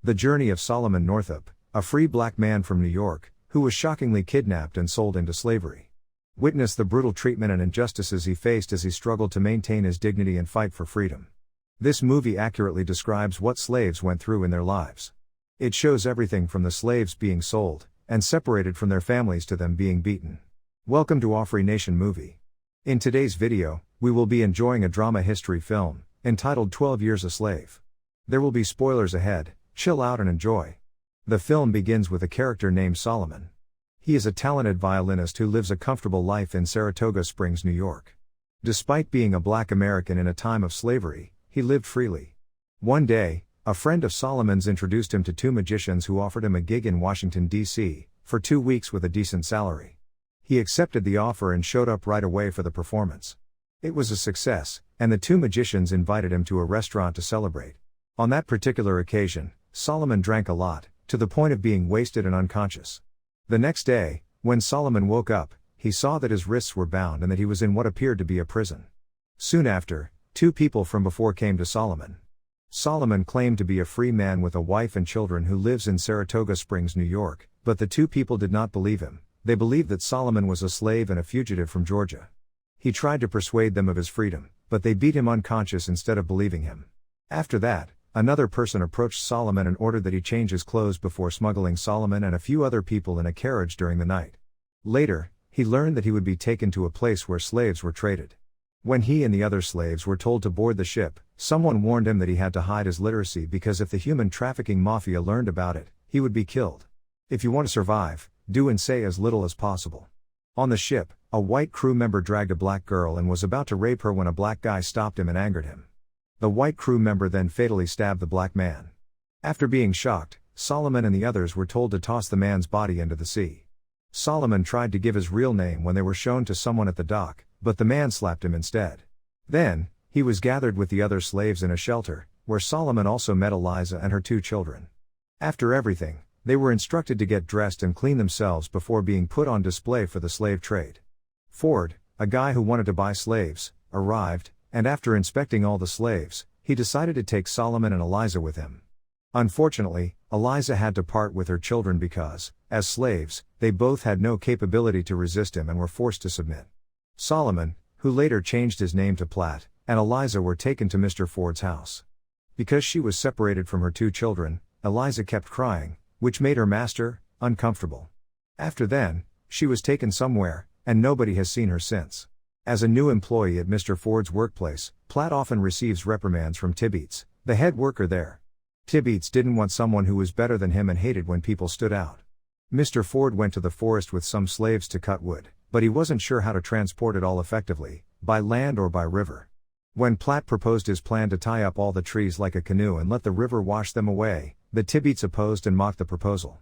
The journey of Solomon Northup, a free black man from New York, who was shockingly kidnapped and sold into slavery. Witness the brutal treatment and injustices he faced as he struggled to maintain his dignity and fight for freedom. This movie accurately describes what slaves went through in their lives. It shows everything from the slaves being sold and separated from their families to them being beaten. Welcome to AFRI.NATION Movie. In today's video, we will be enjoying a drama history film entitled 12 Years a Slave. There will be spoilers ahead, chill out and enjoy. The film begins with a character named Solomon. He is a talented violinist who lives a comfortable life in Saratoga Springs, New York. Despite being a black American in a time of slavery, he lived freely. One day, a friend of Solomon's introduced him to two magicians who offered him a gig in Washington, D.C., for 2 weeks with a decent salary. He accepted the offer and showed up right away for the performance. It was a success, and the two magicians invited him to a restaurant to celebrate. On that particular occasion, Solomon drank a lot, to the point of being wasted and unconscious. The next day, when Solomon woke up, he saw that his wrists were bound and that he was in what appeared to be a prison. Soon after, 2 people from before came to Solomon. Solomon claimed to be a free man with a wife and children who lives in Saratoga Springs, New York, but the 2 people did not believe him. They believed that Solomon was a slave and a fugitive from Georgia. He tried to persuade them of his freedom, but they beat him unconscious instead of believing him. After that, another person approached Solomon and ordered that he change his clothes before smuggling Solomon and a few other people in a carriage during the night. Later, he learned that he would be taken to a place where slaves were traded. When he and the other slaves were told to board the ship, someone warned him that he had to hide his literacy because if the human trafficking mafia learned about it, he would be killed. If you want to survive, do and say as little as possible. On the ship, a white crew member dragged a black girl and was about to rape her when a black guy stopped him and angered him. The white crew member then fatally stabbed the black man. After being shocked, Solomon and the others were told to toss the man's body into the sea. Solomon tried to give his real name when they were shown to someone at the dock, but the man slapped him instead. Then, he was gathered with the other slaves in a shelter, where Solomon also met Eliza and her 2 children. After everything, they were instructed to get dressed and clean themselves before being put on display for the slave trade. Ford, a guy who wanted to buy slaves, arrived, and after inspecting all the slaves, he decided to take Solomon and Eliza with him. Unfortunately, Eliza had to part with her children because, as slaves, they both had no capability to resist him and were forced to submit. Solomon, who later changed his name to Platt, and Eliza were taken to Mr. Ford's house. Because she was separated from her 2 children, Eliza kept crying, which made her master uncomfortable. After then, she was taken somewhere, and nobody has seen her since. As a new employee at Mr. Ford's workplace, Platt often receives reprimands from Tibeats, the head worker there. Tibeats didn't want someone who was better than him and hated when people stood out. Mr. Ford went to the forest with some slaves to cut wood, but he wasn't sure how to transport it all effectively, by land or by river. When Platt proposed his plan to tie up all the trees like a canoe and let the river wash them away, the Tibeats opposed and mocked the proposal.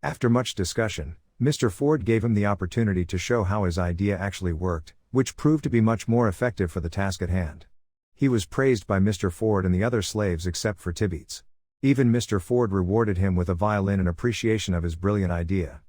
After much discussion, Mr. Ford gave him the opportunity to show how his idea actually worked, which proved to be much more effective for the task at hand. He was praised by Mr. Ford and the other slaves except for Tibeats. Even Mr. Ford rewarded him with a violin in appreciation of his brilliant idea.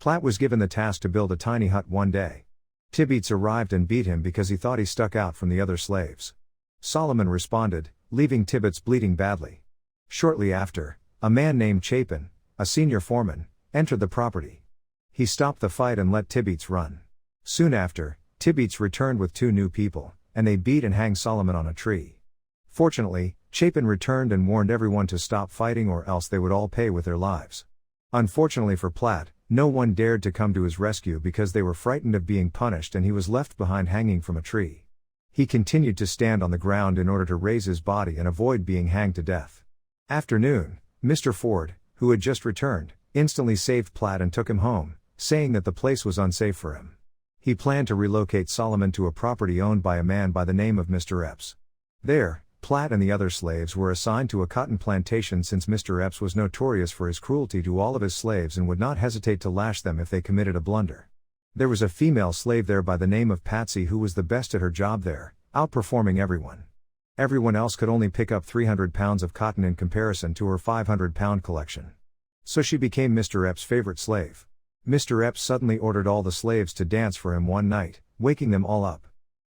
Platt was given the task to build a tiny hut one day. Tibeats arrived and beat him because he thought he stuck out from the other slaves. Solomon responded, leaving Tibeats bleeding badly. Shortly after, a man named Chapin, a senior foreman, entered the property. He stopped the fight and let Tibeats run. Soon after, Tibeats returned with 2 new people, and they beat and hanged Solomon on a tree. Fortunately, Chapin returned and warned everyone to stop fighting or else they would all pay with their lives. Unfortunately for Platt, no one dared to come to his rescue because they were frightened of being punished and he was left behind hanging from a tree. He continued to stand on the ground in order to raise his body and avoid being hanged to death. After noon, Mr. Ford, who had just returned, instantly saved Platt and took him home, saying that the place was unsafe for him. He planned to relocate Solomon to a property owned by a man by the name of Mr. Epps. There, Platt and the other slaves were assigned to a cotton plantation since Mr. Epps was notorious for his cruelty to all of his slaves and would not hesitate to lash them if they committed a blunder. There was a female slave there by the name of Patsy who was the best at her job there, outperforming everyone. Everyone else could only pick up 300 pounds of cotton in comparison to her 500-pound collection. So she became Mr. Epps' favorite slave. Mr. Epps suddenly ordered all the slaves to dance for him one night, waking them all up.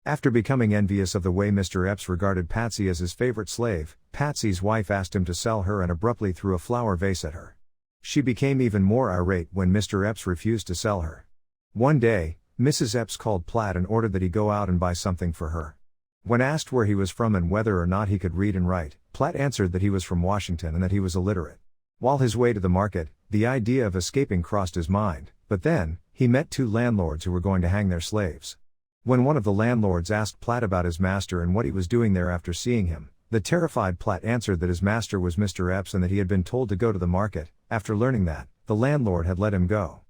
After becoming envious of the way Mr. Epps regarded Patsy as his favorite slave, Patsy's wife asked him to sell her and abruptly threw a flower vase at her. She became even more irate when Mr. Epps refused to sell her. One day, Mrs. Epps called Platt and ordered that he go out and buy something for her. When asked where he was from and whether or not he could read and write, Platt answered that he was from Washington and that he was illiterate. While his way to the market, the idea of escaping crossed his mind, but then, he met two landlords who were going to hang their slaves. When one of the landlords asked Platt about his master and what he was doing there after seeing him, the terrified Platt answered that his master was Mr. Epps and that he had been told to go to the market. After learning that, the landlord had let him go.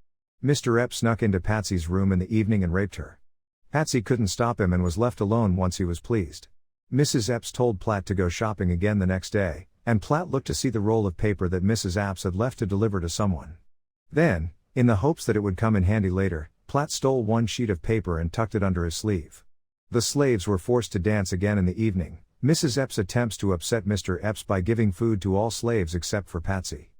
Mr. Epps snuck into Patsy's room in the evening and raped her. Patsy couldn't stop him and was left alone once he was pleased. Mrs. Epps told Platt to go shopping again the next day, and Platt looked to see the roll of paper that Mrs. Epps had left to deliver to someone. Then, in the hopes that it would come in handy later, Platt stole one sheet of paper and tucked it under his sleeve. The slaves were forced to dance again in the evening. Mrs. Epps attempts to upset Mr. Epps by giving food to all slaves except for Patsy.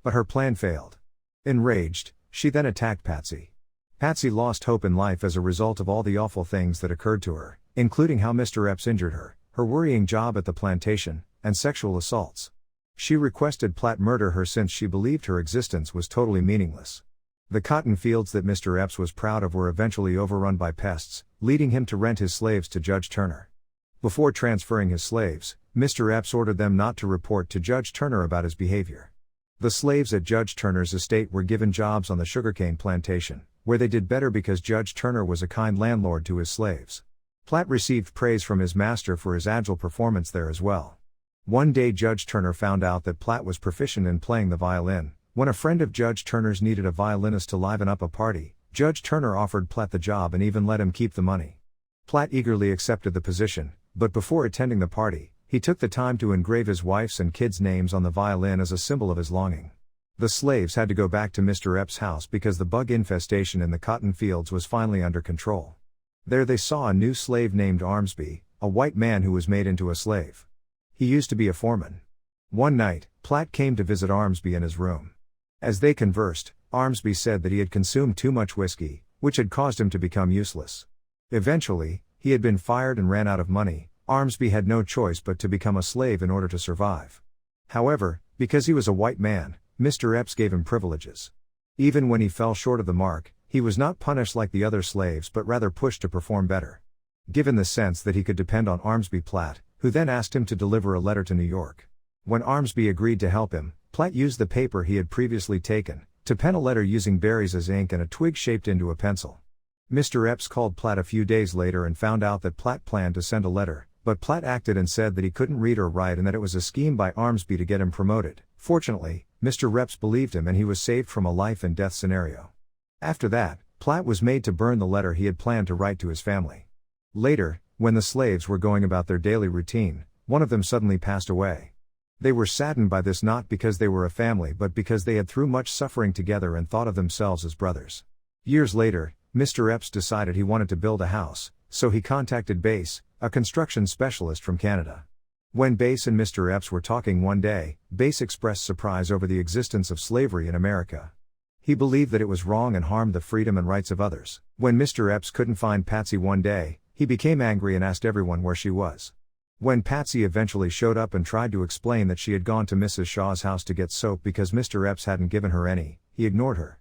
But her plan failed. Enraged, she then attacked Patsy. Patsy lost hope in life as a result of all the awful things that occurred to her, including how Mr. Epps injured her, her worrying job at the plantation, and sexual assaults. She requested Platt murder her since she believed her existence was totally meaningless. The cotton fields that Mr. Epps was proud of were eventually overrun by pests, leading him to rent his slaves to Judge Turner. Before transferring his slaves, Mr. Epps ordered them not to report to Judge Turner about his behavior. The slaves at Judge Turner's estate were given jobs on the sugarcane plantation, where they did better because Judge Turner was a kind landlord to his slaves. Platt received praise from his master for his agile performance there as well. One day Judge Turner found out that Platt was proficient in playing the violin. When a friend of Judge Turner's needed a violinist to liven up a party, Judge Turner offered Platt the job and even let him keep the money. Platt eagerly accepted the position, but before attending the party, he took the time to engrave his wife's and kids' names on the violin as a symbol of his longing. The slaves had to go back to Mr. Epps' house because the bug infestation in the cotton fields was finally under control. There they saw a new slave named Armsby, a white man who was made into a slave. He used to be a foreman. One night, Platt came to visit Armsby in his room. As they conversed, Armsby said that he had consumed too much whiskey, which had caused him to become useless. Eventually, he had been fired and ran out of money. Armsby had no choice but to become a slave in order to survive. However, because he was a white man, Mr. Epps gave him privileges. Even when he fell short of the mark, he was not punished like the other slaves but rather pushed to perform better. Given the sense that he could depend on Armsby, Platt, who then asked him to deliver a letter to New York. When Armsby agreed to help him, Platt used the paper he had previously taken to pen a letter using berries as ink and a twig shaped into a pencil. Mr. Epps called Platt a few days later and found out that Platt planned to send a letter, but Platt acted and said that he couldn't read or write and that it was a scheme by Armsby to get him promoted. Fortunately, Mr. Epps believed him and he was saved from a life and death scenario. After that, Platt was made to burn the letter he had planned to write to his family. Later, when the slaves were going about their daily routine, one of them suddenly passed away. They were saddened by this not because they were a family but because they had through much suffering together and thought of themselves as brothers. Years later, Mr. Epps decided he wanted to build a house, so he contacted Bass, a construction specialist from Canada. When Bass and Mr. Epps were talking one day, Bass expressed surprise over the existence of slavery in America. He believed that it was wrong and harmed the freedom and rights of others. When Mr. Epps couldn't find Patsy one day, he became angry and asked everyone where she was. When Patsy eventually showed up and tried to explain that she had gone to Mrs. Shaw's house to get soap because Mr. Epps hadn't given her any, he ignored her.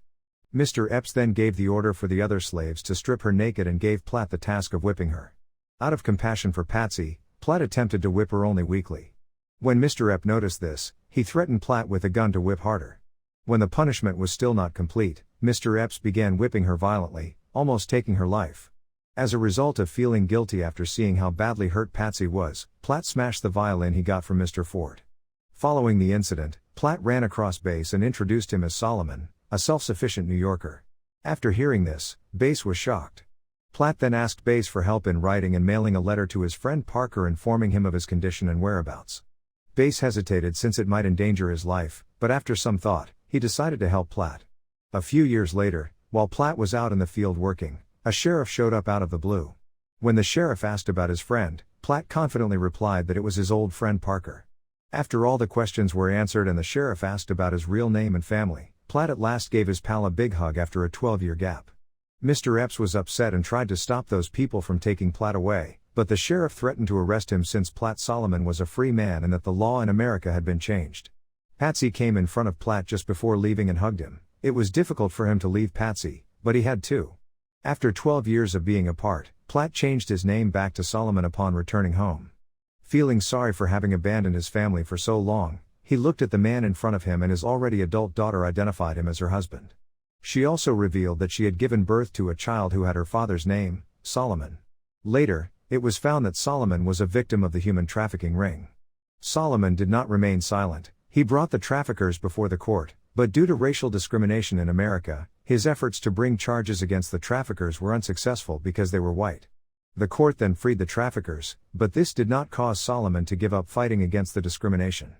Mr. Epps then gave the order for the other slaves to strip her naked and gave Platt the task of whipping her. Out of compassion for Patsy, Platt attempted to whip her only weakly. When Mr. Epps noticed this, he threatened Platt with a gun to whip harder. When the punishment was still not complete, Mr. Epps began whipping her violently, almost taking her life. As a result of feeling guilty after seeing how badly hurt Patsy was, Platt smashed the violin he got from Mr. Ford. Following the incident, Platt ran across Bass and introduced him as Solomon, a self-sufficient New Yorker. After hearing this, Bass was shocked. Platt then asked Bass for help in writing and mailing a letter to his friend Parker informing him of his condition and whereabouts. Bass hesitated since it might endanger his life, but after some thought, he decided to help Platt. A few years later, while Platt was out in the field working, a sheriff showed up out of the blue. When the sheriff asked about his friend, Platt confidently replied that it was his old friend Parker. After all the questions were answered and the sheriff asked about his real name and family, Platt at last gave his pal a big hug after a 12-year gap. Mr. Epps was upset and tried to stop those people from taking Platt away, but the sheriff threatened to arrest him since Platt Solomon was a free man and that the law in America had been changed. Patsy came in front of Platt just before leaving and hugged him. It was difficult for him to leave Patsy, but he had to. After 12 years of being apart, Platt changed his name back to Solomon upon returning home. Feeling sorry for having abandoned his family for so long, he looked at the man in front of him and his already adult daughter identified him as her husband. She also revealed that she had given birth to a child who had her father's name, Solomon. Later, it was found that Solomon was a victim of the human trafficking ring. Solomon did not remain silent. He brought the traffickers before the court, but due to racial discrimination in America, his efforts to bring charges against the traffickers were unsuccessful because they were white. The court then freed the traffickers, but this did not cause Solomon to give up fighting against the discrimination.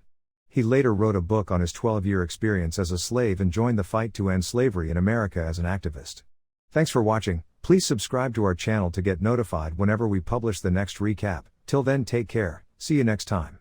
He later wrote a book on his 12-year experience as a slave and joined the fight to end slavery in America as an activist. Thanks for watching. Please subscribe to our channel to get notified whenever we publish the next recap. Till then, take care. See you next time.